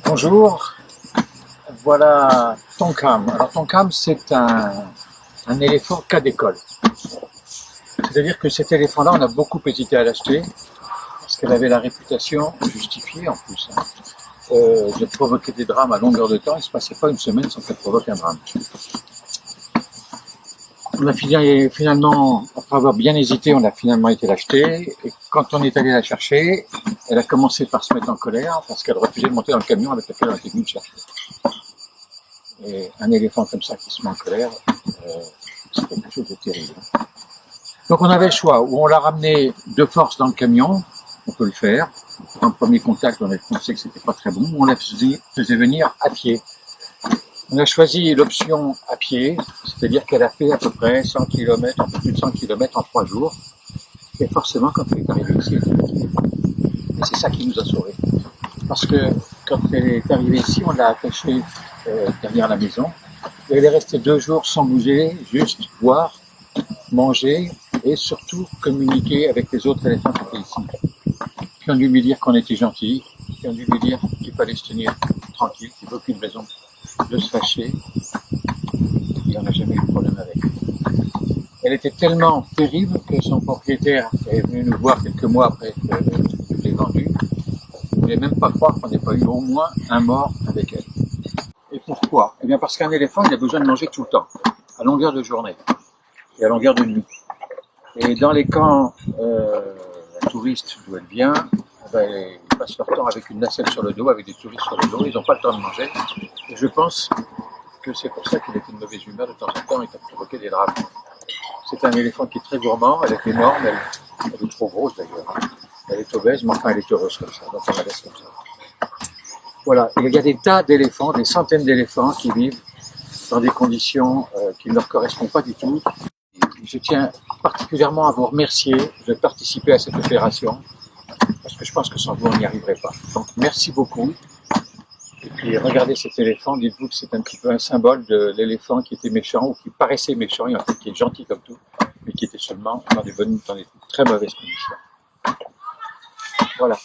Bonjour, voilà Tonkam. Alors Tonkam, c'est un éléphant cas d'école. C'est-à-dire que cet éléphant-là, on a beaucoup hésité à l'acheter parce qu'elle avait la réputation justifiée en plus de provoquer des drames à longueur de temps. Il ne se passait pas une semaine sans qu'elle provoque un drame. On a finalement, après avoir bien hésité, on a finalement été l'acheter. Et quand on est allé la chercher, elle a commencé par se mettre en colère parce qu'elle refusait de monter dans le camion avec lequel on était venu le chercher. Et un éléphant comme ça qui se met en colère, c'est quelque chose de terrible. Donc on avait le choix, ou on l'a ramené de force dans le camion, on peut le faire. En premier contact, on a pensé que c'était pas très bon, ou on la faisait venir à pied. On a choisi l'option à pied, c'est-à-dire qu'elle a fait à peu près 100 km, un peu plus de 100 km en 3 jours. Et forcément, quand elle est arrivée ici, elle était fatiguée. Et c'est ça qui nous a sauvés. Parce que quand elle est arrivée ici, on l'a attachée derrière la maison. Et elle est restée 2 jours sans bouger, juste boire, manger et surtout communiquer avec les autres éléphants qui étaient ici. Qui ont dû lui dire qu'on était gentils, qui ont dû lui dire qu'il fallait se tenir tranquille, qu'il n'y avait aucune raison de se fâcher. Et on n'a jamais eu de problème avec elle. Elle était tellement terrible que son propriétaire est venu nous voir quelques mois après que je l'ai vendue. Je ne voulais même pas croire qu'on n'ait pas eu au moins un mort avec elle. Et pourquoi? Eh bien parce qu'un éléphant, il a besoin de manger tout le temps, à longueur de journée et à longueur de nuit. Et dans les camps touristes d'où elle vient, ils passent leur temps avec une nacelle sur le dos, avec des touristes sur le dos, ils n'ont pas le temps de manger. Et je pense que c'est pour ça qu'il est de mauvaise humeur de temps en temps et qu'il a provoqué des drames. C'est un éléphant qui est très gourmand, elle est énorme, elle est trop grosse d'ailleurs. Elle est obèse, mais enfin elle est heureuse comme ça, donc on la laisse comme ça. Voilà, et il y a des tas d'éléphants, des centaines d'éléphants qui vivent dans des conditions qui ne leur correspondent pas du tout. Je tiens particulièrement à vous remercier de participer à cette opération, parce que je pense que sans vous, on n'y arriverait pas. Donc merci beaucoup. Et puis regardez cet éléphant, dites-vous que c'est un petit peu un symbole de l'éléphant qui était méchant, ou qui paraissait méchant, et en fait qui est gentil comme tout, mais qui était seulement dans des très mauvaises conditions. Voilà.